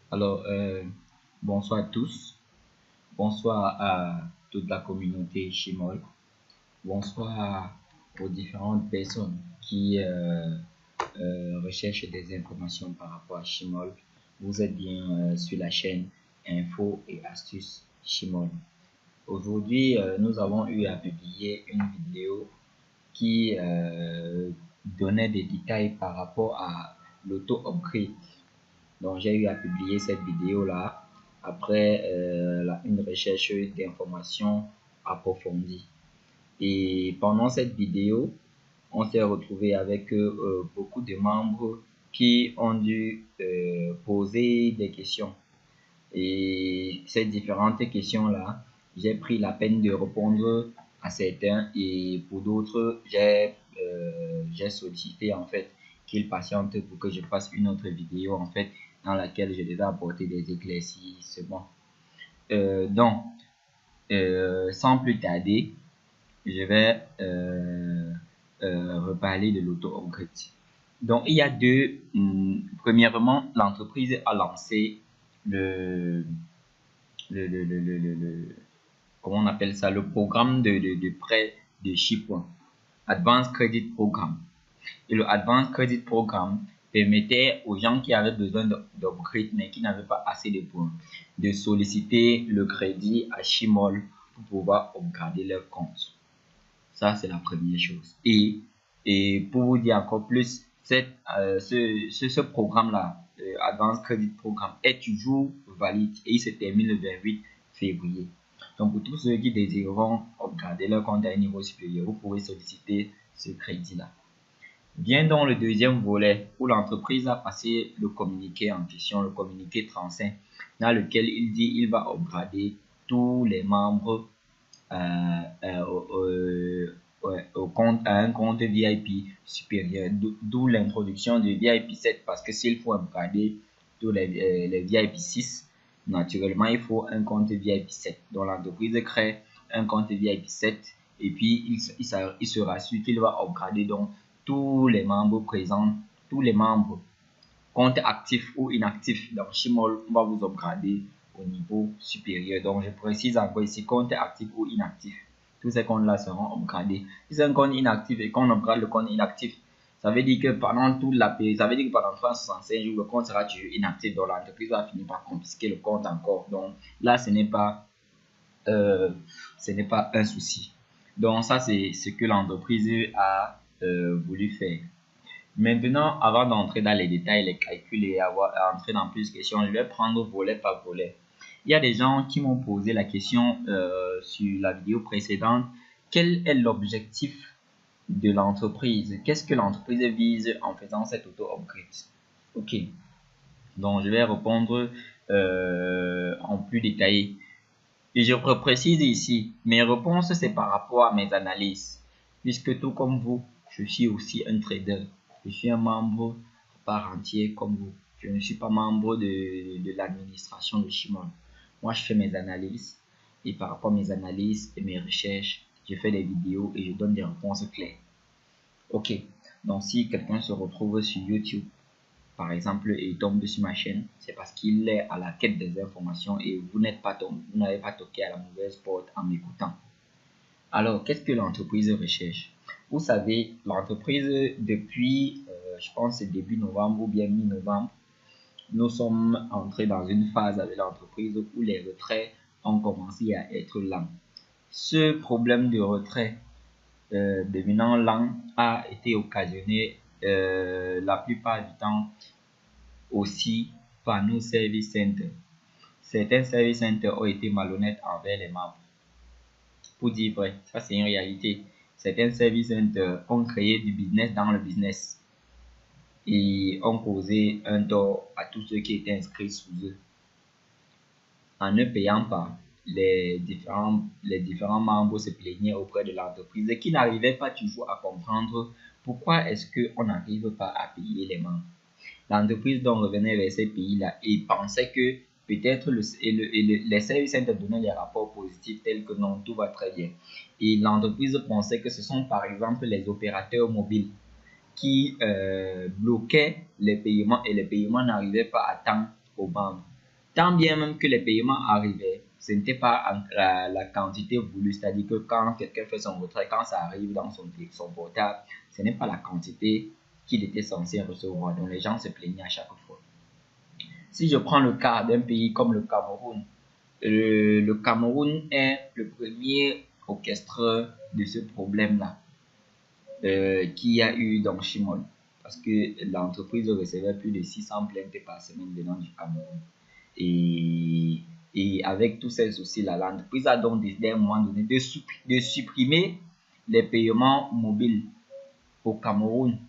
Alors, bonsoir à tous. Bonsoir à toute la communauté Chimol. Bonsoir aux différentes personnes qui recherchent des informations par rapport à Chimol. Vous êtes bien sur la chaîne Info et Astuces Chimol. Aujourd'hui, nous avons eu à publier une vidéo qui donnait des détails par rapport à l'auto-upgrade. Donc, j'ai eu à publier cette vidéo-là après une recherche d'informations approfondies. Et pendant cette vidéo, on s'est retrouvé avec beaucoup de membres qui ont dû poser des questions. Et ces différentes questions-là, j'ai pris la peine de répondre à certains et pour d'autres, j'ai sollicité en fait qu'ils patientent pour que je fasse une autre vidéo en fait dans laquelle je devais apporter des éclaircissements. Donc, sans plus tarder, je vais reparler de l'auto-upgrade. Donc, il y a deux. Premièrement, l'entreprise a lancé le, comment on appelle ça, le programme de prêt de 6 points, Advanced Credit Program. Et le Advanced Credit Program permettait aux gens qui avaient besoin d'upgrade mais qui n'avaient pas assez de points de solliciter le crédit à Chimol pour pouvoir upgrader leur compte. Ça, c'est la première chose. Et pour vous dire encore plus, ce programme-là, Advanced Credit Program, est toujours valide et il se termine le 28 février. Donc, pour tous ceux qui désireront upgrader leur compte à un niveau supérieur, vous pouvez solliciter ce crédit-là. Vient donc le deuxième volet où l'entreprise a passé le communiqué en question, le communiqué 35, dans lequel il dit qu'il va upgrader tous les membres au compte, à un compte VIP supérieur, d'où l'introduction du VIP 7, parce que s'il faut upgrader tous les VIP 6, naturellement il faut un compte VIP 7. Donc l'entreprise crée un compte VIP 7 et puis il se rassure qu'il va upgrader donc tous les membres présents, tous les membres, compte actif ou inactif. Donc Chimol va vous upgrader au niveau supérieur. Donc je précise encore ici, compte actif ou inactif. Tous ces comptes-là seront upgradés. Si c'est un compte inactif et qu'on upgrade le compte inactif, ça veut dire que pendant toute la période, ça veut dire que pendant 365 jours, le compte sera toujours inactif. Donc l'entreprise va finir par confisquer le compte encore. Donc là, ce n'est pas un souci. Donc ça, c'est ce que l'entreprise a voulu faire. Maintenant, avant d'entrer dans les détails, les calculs et entrer dans plus de questions, je vais prendre volet par volet. Il y a des gens qui m'ont posé la question sur la vidéo précédente. Quel est l'objectif de l'entreprise? Qu'est-ce que l'entreprise vise en faisant cette auto-upgrade? Ok, donc je vais répondre en plus détaillé. Et je précise ici, mes réponses, c'est par rapport à mes analyses. Puisque tout comme vous, je suis aussi un trader. Je suis un membre à part entière comme vous. Je ne suis pas membre de l'administration de Chimol. Moi, je fais mes analyses. Et par rapport à mes analyses et mes recherches, je fais des vidéos et je donne des réponses claires. Ok, donc si quelqu'un se retrouve sur YouTube, par exemple, et il tombe sur ma chaîne, c'est parce qu'il est à la quête des informations et vous n'avez pas toqué à la mauvaise porte en m'écoutant. Alors, qu'est-ce que l'entreprise recherche? Vous savez, l'entreprise, depuis, je pense, début novembre ou bien mi-novembre, nous sommes entrés dans une phase avec l'entreprise où les retraits ont commencé à être lents. Ce problème de retrait devenant lent a été occasionné la plupart du temps aussi par nos service centers. Certains service centers ont été malhonnêtes envers les membres. Pour dire vrai, ça c'est une réalité. Certains service centers ont créé du business dans le business et ont causé un tort à tous ceux qui étaient inscrits sous eux. En ne payant pas, les différents membres se plaignaient auprès de l'entreprise qui n'arrivaient pas toujours à comprendre pourquoi est-ce qu'on n'arrive pas à payer les membres. L'entreprise donc revenait vers ces pays-là et pensait que peut-être les services centres donnaient des rapports positifs tels que non, tout va très bien. Et l'entreprise pensait que ce sont par exemple les opérateurs mobiles qui bloquaient les paiements et les paiements n'arrivaient pas à temps aux membres. Tant bien même que les paiements arrivaient, ce n'était pas la quantité voulue, c'est-à-dire que quand quelqu'un fait son retrait, quand ça arrive dans son portable, ce n'est pas la quantité qu'il était censé recevoir. Donc les gens se plaignaient à chaque fois. Si je prends le cas d'un pays comme le Cameroun, le Cameroun est le premier orchestreur de ce problème-là qu'il y a eu dans Chimol. Parce que l'entreprise recevait plus de 600 plaintes par semaine venant du Cameroun. Et avec tous ces soucis-là, l'entreprise a donc décidé à un moment donné de supprimer les paiements mobiles au Cameroun.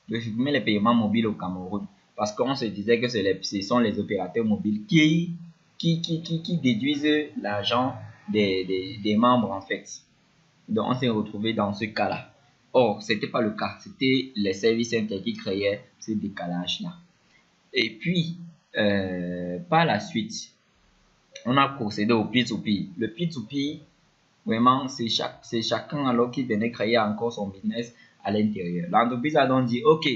De supprimer les paiements mobiles au Cameroun. Parce qu'on se disait que ce sont les opérateurs mobiles qui déduisent l'argent des membres en fait. Donc on s'est retrouvé dans ce cas-là. Or, ce n'était pas le cas. C'était les services internes qui créaient ce décalage-là. Et puis, par la suite, on a procédé au P2P. Le P2P, vraiment, c'est chacun alors qui venait créer encore son business à l'intérieur. L'entreprise a donc dit, OK,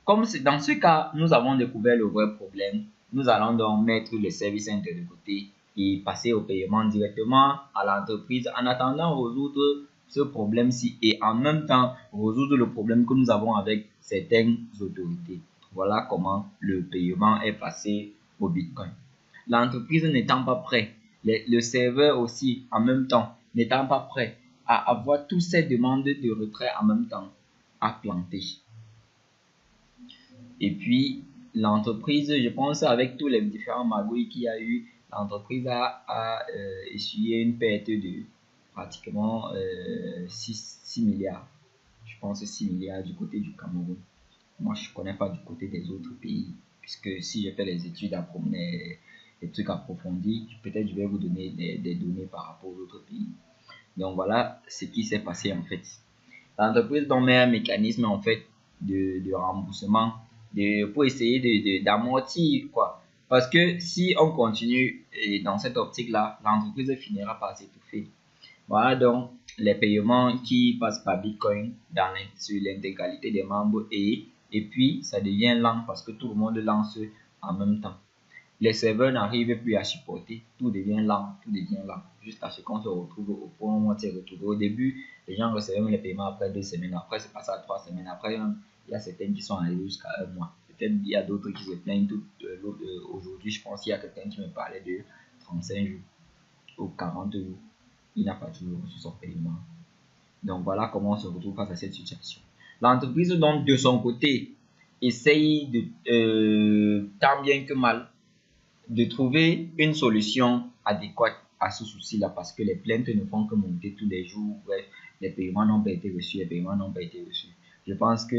comme dans ce cas, nous avons découvert le vrai problème, nous allons donc mettre les services internes de côté et passer au paiement directement à l'entreprise en attendant résoudre ce problème-ci et en même temps résoudre le problème que nous avons avec certaines autorités. Voilà comment le paiement est passé au Bitcoin. L'entreprise n'étant pas prêt, le serveur aussi en même temps n'étant pas prêt à avoir toutes ces demandes de retrait en même temps, a planté. Et puis, l'entreprise, je pense, avec tous les différents magouilles qu'il y a eu, l'entreprise a essuyé une perte de pratiquement 6 milliards. Je pense 6 milliards du côté du Cameroun. Moi, je ne connais pas du côté des autres pays, puisque si je fais les études, les trucs approfondis, peut-être je vais vous donner des données par rapport aux autres pays. Donc voilà ce qui s'est passé en fait. L'entreprise donc met un mécanisme en fait de remboursement pour essayer d'amortir quoi. Parce que si on continue dans cette optique-là, l'entreprise finira par s'étouffer. Voilà donc les paiements qui passent par Bitcoin sur l'intégralité des membres et puis ça devient lent parce que tout le monde lance en même temps. Les serveurs n'arrivent plus à supporter, tout devient lent, jusqu'à ce qu'on se retrouve au point où on s'est retrouvé. Au début, les gens recevaient les paiements après 2 semaines, après c'est passé à 3 semaines, après il y a certaines qui sont arrivées jusqu'à 1 mois. Peut-être il y a d'autres qui se plaignent aujourd'hui. Je pense qu'il y a quelqu'un qui me parlait de 35 jours ou 40 jours. Il n'a pas toujours reçu son paiement. Donc voilà comment on se retrouve face à cette situation. L'entreprise donc de son côté essaye tant bien que mal de trouver une solution adéquate à ce souci-là parce que les plaintes ne font que monter tous les jours. Bref, les paiements n'ont pas été reçus, Je pense que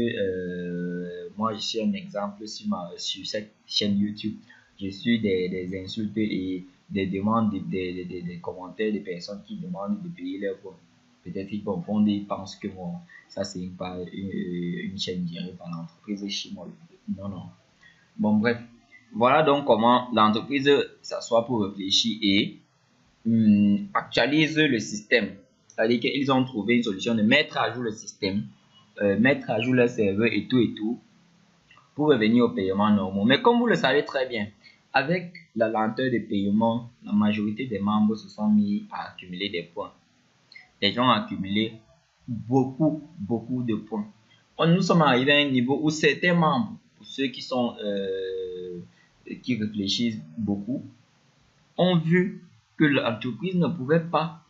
moi, je suis un exemple sur cette chaîne YouTube. Je suis des insultes et des demandes, des commentaires des personnes qui demandent de payer leurs points. Peut-être qu'ils confondent et ils pensent que bon, ça c'est une chaîne gérée par l'entreprise Chimol. Non. Bon, bref. Voilà donc comment l'entreprise s'assoit pour réfléchir et actualise le système. C'est-à-dire qu'ils ont trouvé une solution de mettre à jour le système, mettre à jour le serveur et tout, pour revenir au paiement normaux. Mais comme vous le savez très bien, avec la lenteur de paiement, la majorité des membres se sont mis à accumuler des points. Les gens ont accumulé beaucoup de points. Nous sommes arrivés à un niveau où certains membres, pour ceux qui sont qui réfléchissent beaucoup, ont vu que l'entreprise ne pouvait pas,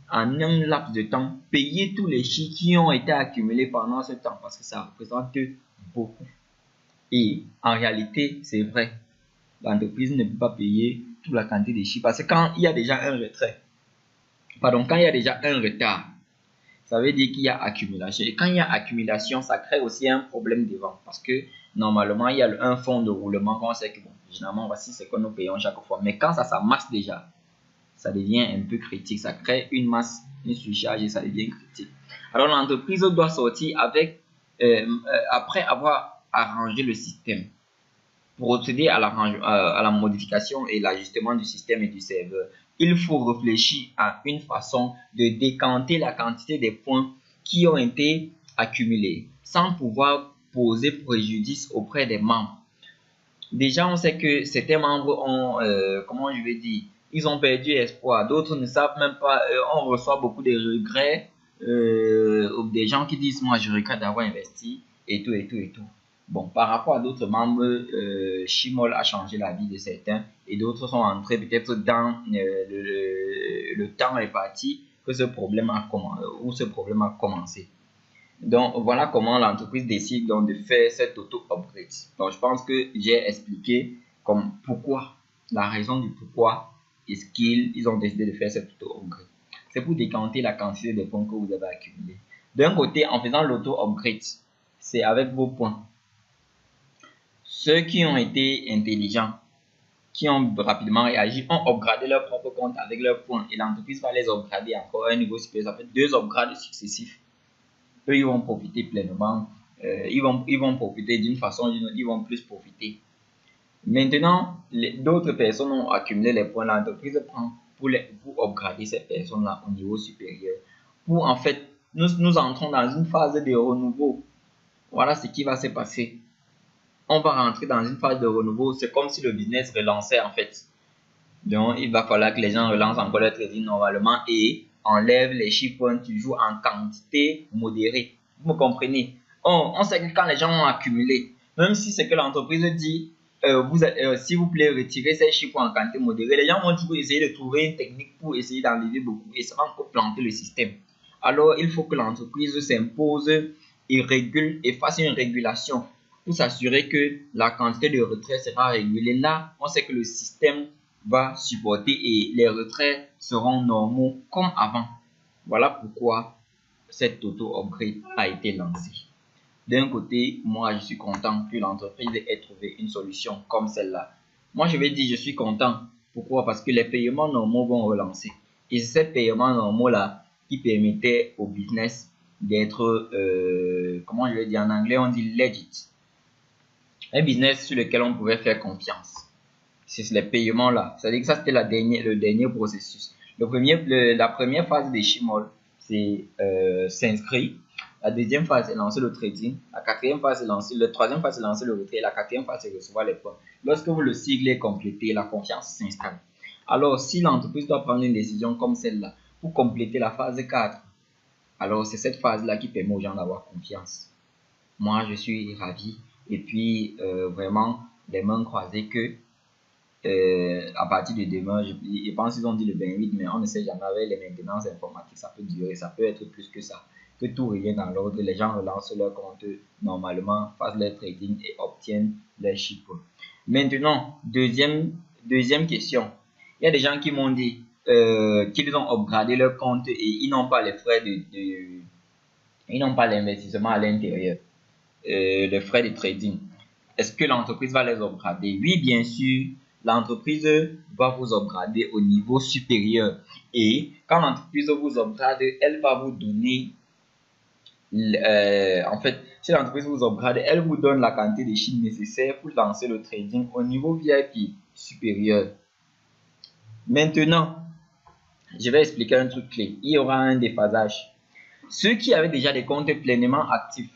en un laps de temps, payer tous les chiffres qui ont été accumulés pendant ce temps, parce que ça représente beaucoup. Et en réalité, c'est vrai, l'entreprise ne peut pas payer toute la quantité de chiffres, parce que quand il y a déjà un retrait, quand il y a déjà un retard, ça veut dire qu'il y a accumulation. Et quand il y a accumulation, ça crée aussi un problème devant. Parce que normalement, il y a un fonds de roulement qu'on sait que, bon, généralement, voici ce que nous payons chaque fois. Mais quand ça s'amasse déjà, ça devient un peu critique. Ça crée une masse, une surcharge et ça devient critique. Alors, l'entreprise doit sortir avec, après avoir arrangé le système, procéder à la modification et l'ajustement du système et du serveur. Il faut réfléchir à une façon de décanter la quantité des points qui ont été accumulés sans pouvoir poser préjudice auprès des membres. Déjà, on sait que certains membres ont, comment je vais dire, ils ont perdu espoir. D'autres ne savent même pas. On reçoit beaucoup de regrets. Des gens qui disent, moi, je regrette d'avoir investi et tout, et tout, et tout. Bon, par rapport à d'autres membres, Shimol a changé la vie de certains et d'autres sont entrés peut-être dans le temps est parti que ce problème a commencé, où ce problème a commencé. Donc, voilà comment l'entreprise décide donc de faire cet auto-upgrade. Donc, je pense que j'ai expliqué comme pourquoi, la raison du pourquoi est-ce qu'ils ont décidé de faire cet auto-upgrade. C'est pour décanter la quantité de points que vous avez accumulés. D'un côté, en faisant l'auto-upgrade, c'est avec vos points. Ceux qui ont été intelligents, qui ont rapidement réagi, ont upgradé leur propre compte avec leurs points et l'entreprise va les upgrader encore à un niveau supérieur. Ça fait 2 upgrades successifs. Eux, ils vont profiter pleinement. Ils vont profiter d'une façon ou d'une autre, ils vont plus profiter. Maintenant, d'autres personnes ont accumulé les points. L'entreprise prend pour vous upgrader ces personnes-là au niveau supérieur. Pour en fait, nous entrons dans une phase de renouveau. Voilà ce qui va se passer. On va rentrer dans une phase de renouveau. C'est comme si le business relançait en fait. Donc, il va falloir que les gens relancent encore leur trading normalement et enlèvent les chiffres toujours en quantité modérée. Vous me comprenez? On sait que quand les gens ont accumulé, même si c'est que l'entreprise dit, s'il vous plaît, retirez ces chiffres en quantité modérée, les gens vont toujours essayer de trouver une technique pour essayer d'enlever beaucoup et ça va encore planter le système. Alors, il faut que l'entreprise s'impose et régule et fasse une régulation pour s'assurer que la quantité de retrait sera régulée. Là, on sait que le système va supporter et les retraits seront normaux comme avant. Voilà pourquoi cet auto-upgrade a été lancé. D'un côté, moi, je suis content que l'entreprise ait trouvé une solution comme celle-là. Moi, je vais dire, je suis content. Pourquoi? Parce que les paiements normaux vont relancer. Et c'est ces paiements normaux-là qui permettaient au business d'être, comment je vais dire en anglais, on dit legit. Un business sur lequel on pouvait faire confiance. C'est les paiements là. C'est-à-dire que ça, c'était le dernier processus. La première phase des Shimol, c'est s'inscrire. La deuxième phase, c'est lancer le trading. La quatrième phase, c'est lancer la troisième phase, c'est lancer le retrait. La quatrième phase, c'est recevoir les points. Lorsque vous le cycle est complété, la confiance s'installe. Alors, si l'entreprise doit prendre une décision comme celle-là pour compléter la phase 4, alors c'est cette phase-là qui permet aux gens d'avoir confiance. Moi, je suis ravi. Et puis, vraiment, les mains croisées que à partir de demain, je pense qu'ils ont dit le 28, mais on ne sait jamais avec les maintenances informatiques, ça peut durer, ça peut être plus que ça. Que tout revienne dans l'ordre, les gens relancent leur compte normalement, fassent leur trading et obtiennent leurs chiffres. Maintenant, deuxième question. Il y a des gens qui m'ont dit qu'ils ont upgradé leur compte et ils n'ont pas les frais ils n'ont pas l'investissement à l'intérieur, les frais de trading. Est-ce que l'entreprise va les upgrader? Oui, bien sûr, l'entreprise va vous upgrader au niveau supérieur. Et quand l'entreprise vous upgrade, elle va vous donner, en fait, si l'entreprise vous upgrade, elle vous donne la quantité de chiffres nécessaires pour lancer le trading au niveau VIP supérieur. Maintenant, je vais expliquer un truc clé. Il y aura un déphasage. Ceux qui avaient déjà des comptes pleinement actifs,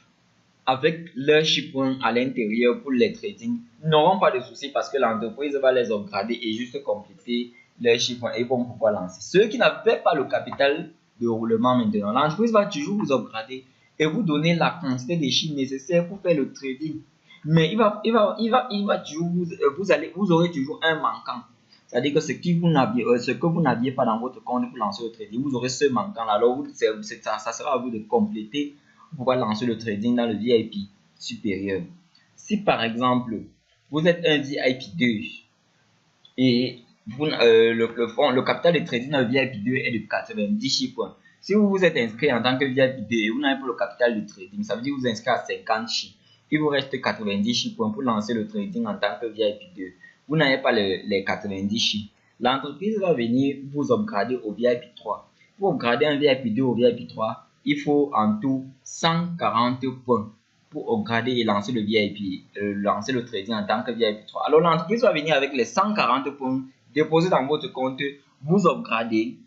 avec leurs chiffres à l'intérieur pour les trading, n'auront pas de soucis parce que l'entreprise va les upgrader et juste compléter leurs chiffres et vont pouvoir lancer. Ceux qui n'avaient pas le capital de roulement maintenant, l'entreprise va toujours vous upgrader et vous donner la quantité de chiffres nécessaires pour faire le trading. Mais il va toujours vous aurez toujours un manquant. C'est-à-dire que ce que vous n'aviez pas dans votre compte pour lancer le trading, vous aurez ce manquant-là. Alors, ça sera à vous de compléter pour pouvoir lancer le trading dans le VIP supérieur. Si par exemple, vous êtes un VIP 2 et le capital de trading dans le VIP 2 est de 90 chiffres. Si vous vous êtes inscrit en tant que VIP 2 et vous n'avez pas le capital de trading, ça veut dire que vous êtes inscrit à 50 chiffres. Il vous reste 90 chiffres pour lancer le trading en tant que VIP 2. Vous n'avez pas les 90 chiffres. L'entreprise va venir vous upgrader au VIP 3. Pour upgrader un VIP 2 au VIP 3, il faut en tout 140 points pour upgrader et lancer le VIP, lancer le trading en tant que VIP 3. Alors l'entreprise va venir avec les 140 points, déposer dans votre compte, vous upgrader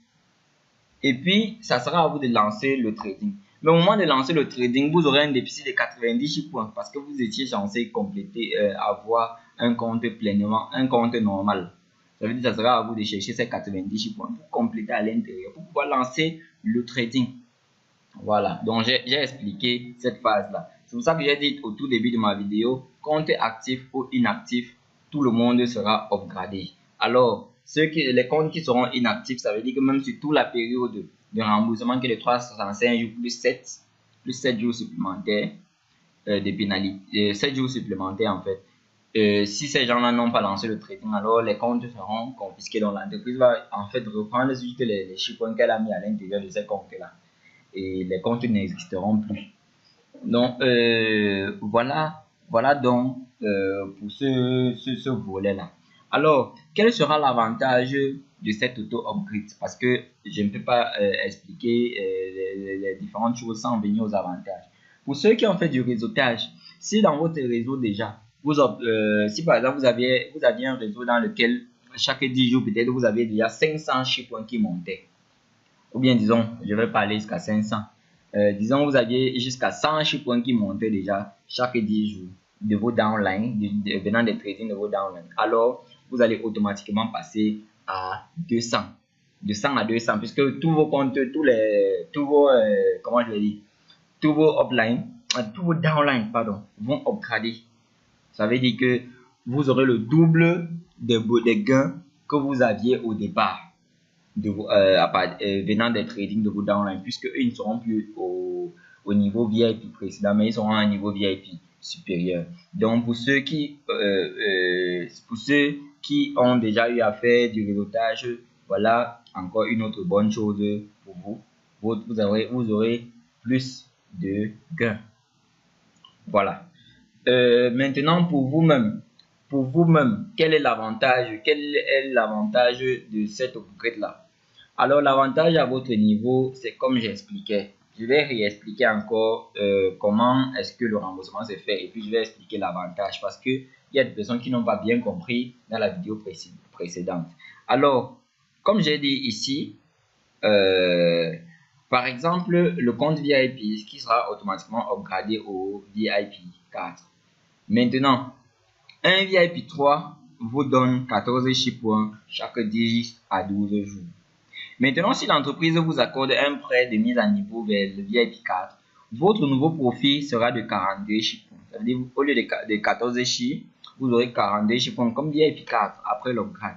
et puis ça sera à vous de lancer le trading. Mais au moment de lancer le trading, vous aurez un déficit de 90 points parce que vous étiez censé compléter, avoir un compte pleinement, un compte normal. Ça veut dire que ça sera à vous de chercher ces 90 chiffres pour compléter à l'intérieur, pour pouvoir lancer le trading. Voilà, donc j'ai expliqué cette phase-là. C'est pour ça que j'ai dit au tout début de ma vidéo, compte actif ou inactif, tout le monde sera upgradé. Alors, les comptes qui seront inactifs, ça veut dire que même sur toute la période de remboursement qui est de 365 jours plus 7 jours supplémentaires de pénalité, 7 jours supplémentaires en fait. Si ces gens-là n'ont pas lancé le trading, alors les comptes seront confisqués. Donc l'entreprise va en fait reprendre juste les chiffres qu'elle a mis à l'intérieur de ces comptes-là. Et les comptes n'existeront plus. Donc voilà donc pour ce volet-là. Alors, quel sera l'avantage de cette auto-upgrade? Parce que je ne peux pas expliquer les différentes choses sans venir aux avantages. Pour ceux qui ont fait du réseautage, si dans votre réseau déjà, si par exemple vous aviez un réseau dans lequel chaque 10 jours peut-être vous avez déjà 500 chiffres qui montaient, ou bien disons, je vais parler jusqu'à 500. Disons, vous aviez jusqu'à 100 chiffres qui montaient déjà chaque 10 jours de vos downlines, venant des trading de vos downlines. Alors, vous allez automatiquement passer à 200. De 100 à 200, puisque tous vos comptes, comment je vais dire, tous vos uplines, tous vos downlines, pardon, vont upgrader. Ça veut dire que vous aurez le double des gains que vous aviez au départ. Venant des trading de vos downline, puisque eux, ils ne seront plus au niveau VIP précédent, mais ils seront à un niveau VIP supérieur. Donc pour ceux qui ont déjà eu à faire du réseautage, voilà encore une autre bonne chose pour vous. Vous aurez plus de gains. Voilà. Maintenant pour vous-même, quel est l'avantage de cette upgrade là? Alors l'avantage à votre niveau, c'est comme j'expliquais. Je vais réexpliquer encore comment est-ce que le remboursement se fait, et puis je vais expliquer l'avantage parce que il y a des personnes qui n'ont pas bien compris dans la vidéo précédente. Alors, comme j'ai dit ici, par exemple, le compte VIP qui sera automatiquement upgradé au VIP 4. Maintenant, un VIP 3 vous donne 14 chiffres chaque 10 à 12 jours. Maintenant, si l'entreprise vous accorde un prêt de mise à niveau vers le VIP 4, votre nouveau profit sera de 42 chiffres. Ça veut dire au lieu de 14 chiffres, vous aurez 42 chiffres comme VIP 4 après l'upgrade.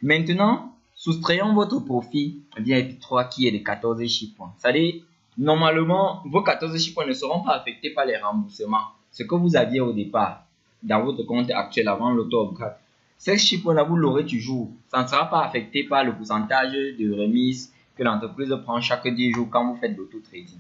Maintenant, soustrayons votre profit VIP 3 qui est de 14 chiffres. C'est-à-dire, normalement, vos 14 chiffres ne seront pas affectés par les remboursements. Ce que vous aviez au départ dans votre compte actuel avant l'auto-upgrade. Ces chiffres-là, vous l'aurez toujours. Ça ne sera pas affecté par le pourcentage de remise que l'entreprise prend chaque 10 jours quand vous faites l'auto-trading.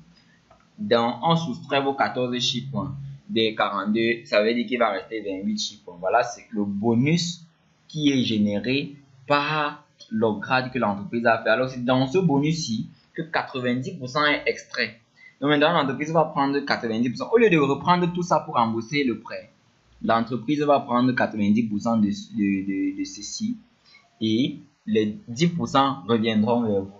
Donc, on soustrait vos 14 chiffres des 42, ça veut dire qu'il va rester 28 chiffres. Voilà, c'est le bonus qui est généré par l'upgrade que l'entreprise a fait. Alors, c'est dans ce bonus-ci que 90% est extrait. Donc, maintenant, l'entreprise va prendre 90%. Au lieu de reprendre tout ça pour rembourser le prêt, l'entreprise va prendre 90% de ceci et les 10% reviendront vers vous.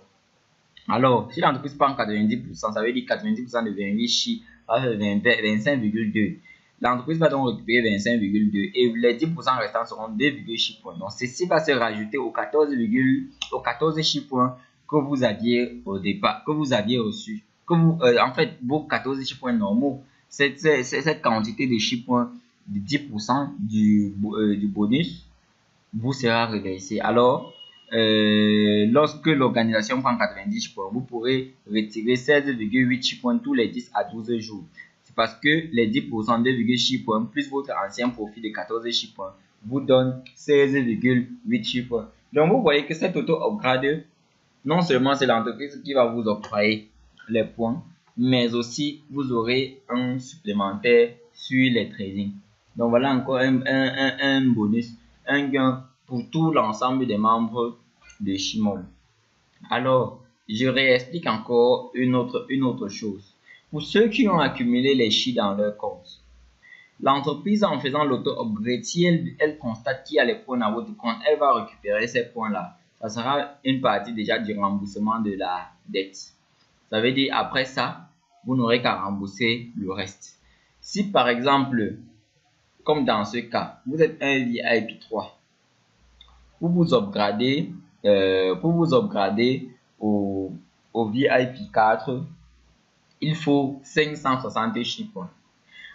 Alors, si l'entreprise prend 90%, ça veut dire 90% de 28 chiffres va faire 25,2. L'entreprise va donc récupérer 25,2 et les 10% restants seront 2,6 points. Donc, ceci va se rajouter aux 14 chiffres que vous aviez au départ, que vous aviez reçu. En fait, vos 14 chiffres normaux, cette quantité de chiffres de 10% du bonus vous sera reversé. Alors, lorsque l'organisation prend 90 points, vous pourrez retirer 16,8 points tous les 10 à 12 jours. C'est parce que les 10% de 2,6 points plus votre ancien profit de 14 points vous donne 16,8 points. Donc, vous voyez que cette auto-upgrade, non seulement c'est l'entreprise qui va vous octroyer les points, mais aussi vous aurez un supplémentaire sur les trading. Donc, voilà encore un bonus, un gain pour tout l'ensemble des membres de Shimol. Alors, je réexplique encore une autre chose. Pour ceux qui ont accumulé les chi dans leur compte, l'entreprise en faisant l'auto-upgrade, si elle constate qu'il y a les points dans votre compte, elle va récupérer ces points-là. Ça sera une partie déjà du remboursement de la dette. Ça veut dire après ça, vous n'aurez qu'à rembourser le reste. Si par exemple, comme dans ce cas, vous êtes un VIP 3. Pour vous upgrader au VIP 4, il faut 560 points.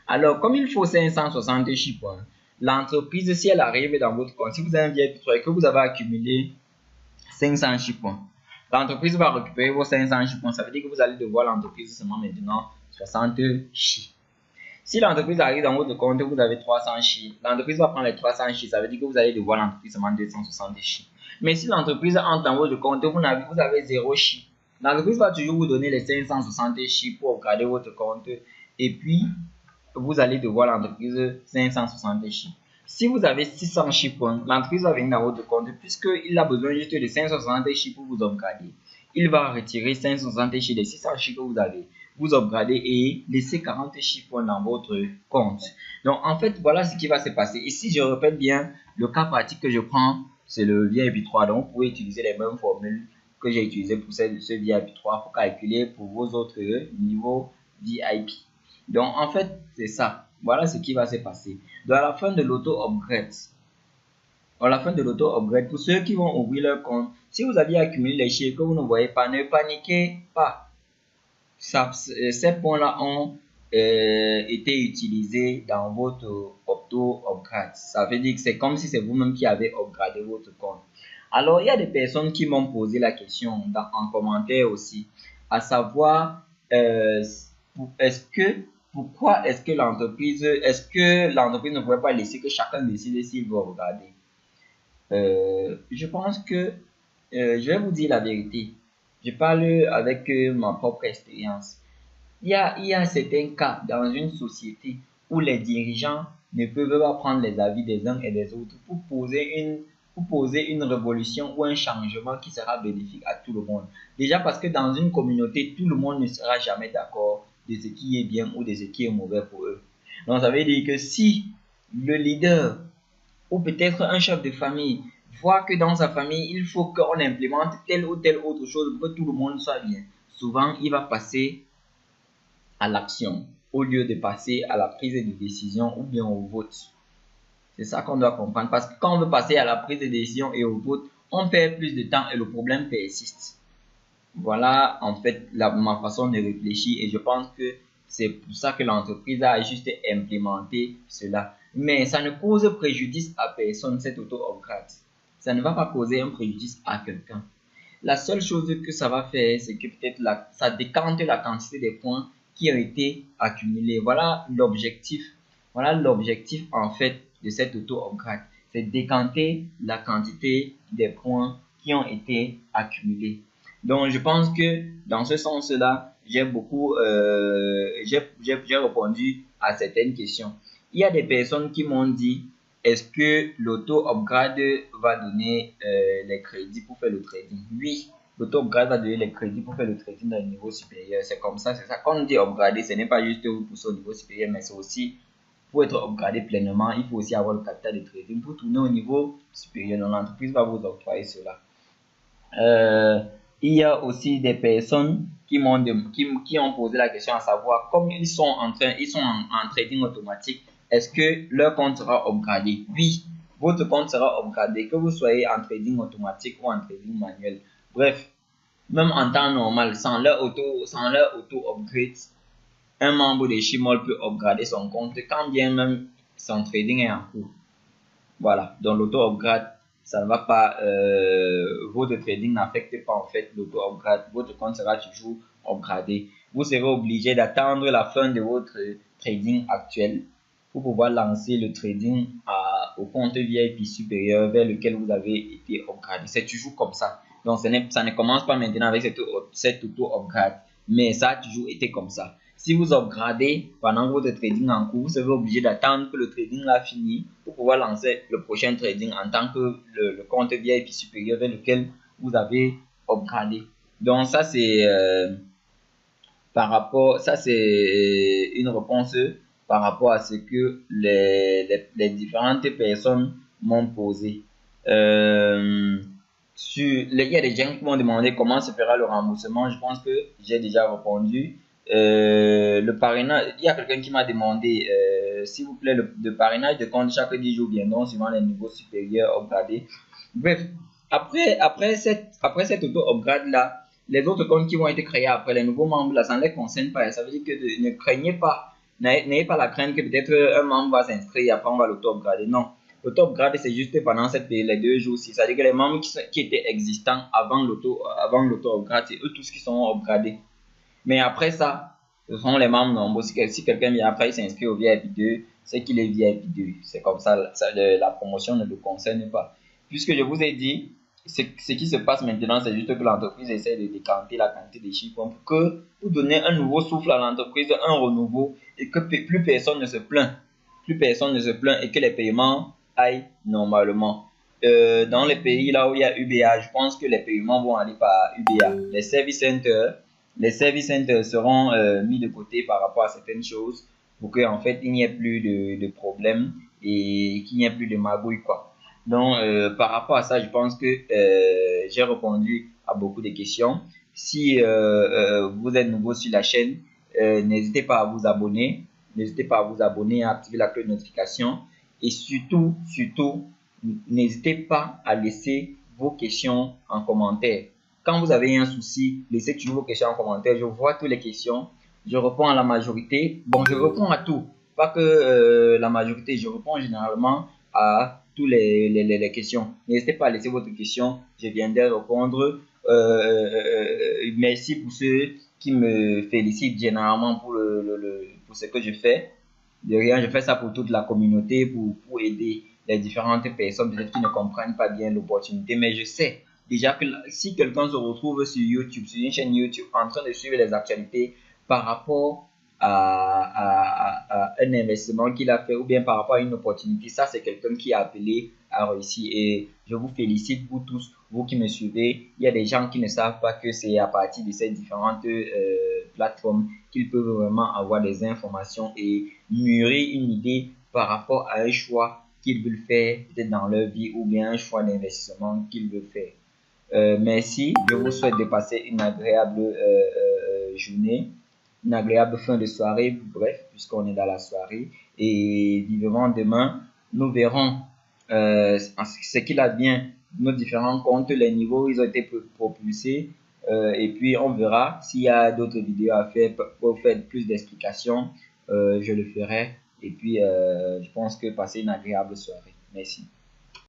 Alors, comme il faut 560 points, l'entreprise, si elle arrive dans votre compte, si vous avez un VIP 3 et que vous avez accumulé 500 points, l'entreprise va récupérer vos 500 points. Ça veut dire que vous allez devoir l'entreprise seulement maintenant 60 chi. Si l'entreprise arrive dans votre compte, vous avez 300 chi, l'entreprise va prendre les 300 chi, ça veut dire que vous allez devoir l'entreprise seulement 260 chi. Mais si l'entreprise entre dans votre compte, vous avez 0 chi, l'entreprise va toujours vous donner les 560 chi pour upgrader votre compte et puis vous allez devoir l'entreprise 560 chi. Si vous avez 600 chi points, l'entreprise va venir dans votre compte puisqu'il a besoin juste de 560 chi pour vous upgrader. Il va retirer 560 chi des 600 chi que vous avez, vous upgrader et laisser 40 chi points dans votre compte. Donc en fait, voilà ce qui va se passer. Ici, je répète bien, le cas pratique que je prends, c'est le VIP 3. Donc vous pouvez utiliser les mêmes formules que j'ai utilisées pour ce VIP 3 pour calculer pour vos autres niveaux VIP. Donc en fait, c'est ça. Voilà ce qui va se passer. Donc à la fin de l'auto-upgrade, pour ceux qui vont ouvrir leur compte, si vous aviez accumulé les chiffres que vous ne voyez pas, ne paniquez pas. Ces points-là ont été utilisés dans votre auto-upgrade. Ça veut dire que c'est comme si c'est vous-même qui avez upgradé votre compte. Alors, il y a des personnes qui m'ont posé la question en commentaire aussi, à savoir, pourquoi est-ce que l'entreprise ne pourrait pas laisser que chacun décide s'il veut regarder? Je pense que je vais vous dire la vérité. Je parle avec ma propre expérience. Il y a certains cas dans une société où les dirigeants ne peuvent pas prendre les avis des uns et des autres pour poser une révolution ou un changement qui sera bénéfique à tout le monde. Déjà parce que dans une communauté, tout le monde ne sera jamais d'accord de ce qui est bien ou de ce qui est mauvais pour eux. Donc ça veut dire que si le leader ou peut-être un chef de famille voit que dans sa famille, il faut qu'on implémente telle ou telle autre chose pour que tout le monde soit bien, souvent il va passer à l'action au lieu de passer à la prise de décision ou bien au vote. C'est ça qu'on doit comprendre parce que quand on veut passer à la prise de décision et au vote, on perd plus de temps et le problème persiste. Voilà en fait ma façon de réfléchir et je pense que c'est pour ça que l'entreprise a juste implémenté cela. Mais ça ne cause préjudice à personne, cette auto-upgrade. Ça ne va pas causer un préjudice à quelqu'un. La seule chose que ça va faire, c'est que peut-être ça décante la quantité des points qui ont été accumulés. Voilà l'objectif. Voilà l'objectif en fait de cette auto-upgrade. C'est décanter la quantité des points qui ont été accumulés. Donc, je pense que dans ce sens-là, j'ai répondu à certaines questions. Il y a des personnes qui m'ont dit, est-ce que l'auto-upgrade va donner les crédits pour faire le trading? Oui, l'auto-upgrade va donner les crédits pour faire le trading dans le niveau supérieur. C'est comme ça, c'est ça. Quand on dit upgrader, ce n'est pas juste vous pousser au niveau supérieur, mais c'est aussi pour être upgradé pleinement, il faut aussi avoir le capital de trading pour tourner au niveau supérieur. Donc, l'entreprise va vous octroyer cela. Il y a aussi des personnes qui ont posé la question à savoir, comme ils sont en trading automatique, est-ce que leur compte sera upgradé? Oui, votre compte sera upgradé, que vous soyez en trading automatique ou en trading manuel. Bref, même en temps normal, sans leur auto-upgrade, un membre de Shimol peut upgrader son compte quand bien même son trading est en cours. Voilà, donc l'auto-upgrade, ça ne va pas, votre trading n'affecte pas en fait l'auto-upgrade, votre compte sera toujours upgradé. Vous serez obligé d'attendre la fin de votre trading actuel pour pouvoir lancer le trading au compte VIP supérieur vers lequel vous avez été upgradé. C'est toujours comme ça. Donc ça ne commence pas maintenant avec cette auto-upgrade, mais ça a toujours été comme ça. Si vous upgradez pendant votre trading en cours, vous serez obligé d'attendre que le trading a fini pour pouvoir lancer le prochain trading en tant que le compte VIP supérieur vers lequel vous avez upgradé. Donc ça c'est c'est une réponse par rapport à ce que les différentes personnes m'ont posé. Il y a des gens qui m'ont demandé comment se fera le remboursement. Je pense que j'ai déjà répondu. le parrainage, il y a quelqu'un qui m'a demandé, s'il vous plaît, le parrainage de compte chaque 10 jours, bien donc, suivant les niveaux supérieurs upgradés. Bref, après cette auto-upgrade-là, les autres comptes qui vont être créés après les nouveaux membres, là, ça ne les concerne pas. Ça veut dire que ne craignez pas, n'ayez pas la crainte que peut-être un membre va s'inscrire et après on va l'auto-upgrader. Non, l'auto-upgrade, c'est juste pendant les 2 jours-ci. C'est-à-dire que les membres qui étaient existants avant l'auto-upgrade, c'est eux tous qui sont upgradés. Mais après ça, ce sont les membres nombreux. Si quelqu'un vient après, il s'inscrit au VIP2, c'est qu'il est VIP2. C'est comme ça, la promotion ne le concerne pas. Puisque je vous ai dit, ce qui se passe maintenant, c'est juste que l'entreprise essaie de décanter la quantité de chiffres pour donner un nouveau souffle à l'entreprise, un renouveau, et que plus personne ne se plaint. Plus personne ne se plaint et que les paiements aillent normalement. Dans les pays là où il y a UBA, je pense que les paiements vont aller par UBA. Les service centers seront mis de côté par rapport à certaines choses pour qu'en fait il n'y ait plus de problèmes et qu'il n'y ait plus de magouilles quoi. Donc par rapport à ça, je pense que j'ai répondu à beaucoup de questions. Si vous êtes nouveau sur la chaîne, n'hésitez pas à vous abonner. N'hésitez pas à vous abonner, à activer la cloche de notification. Et surtout, n'hésitez pas à laisser vos questions en commentaire. Quand vous avez un souci, laissez toujours vos questions en commentaire. Je vois toutes les questions. Je réponds à la majorité. Bon, je réponds à tout. Pas que la majorité, je réponds généralement à toutes les questions. N'hésitez pas à laisser votre question. Je viendrai répondre. Merci pour ceux qui me félicitent généralement pour ce que je fais. De rien, je fais ça pour toute la communauté, pour aider les différentes personnes peut-être qui ne comprennent pas bien l'opportunité. Mais je sais déjà que si quelqu'un se retrouve sur YouTube, sur une chaîne YouTube, en train de suivre les actualités par rapport à un investissement qu'il a fait ou bien par rapport à une opportunité, ça c'est quelqu'un qui a appelé à réussir. Et je vous félicite vous tous, vous qui me suivez. Il y a des gens qui ne savent pas que c'est à partir de ces différentes plateformes qu'ils peuvent vraiment avoir des informations et mûrir une idée par rapport à un choix qu'ils veulent faire peut-être dans leur vie ou bien un choix d'investissement qu'ils veulent faire. Merci, je vous souhaite de passer une agréable journée, une agréable fin de soirée, bref, puisqu'on est dans la soirée. Et vivement demain, nous verrons ce qu'il advient de nos différents comptes, les niveaux, ils ont été propulsés. Et puis on verra s'il y a d'autres vidéos à faire pour faire plus d'explications, je le ferai. Et puis je pense que passer une agréable soirée. Merci.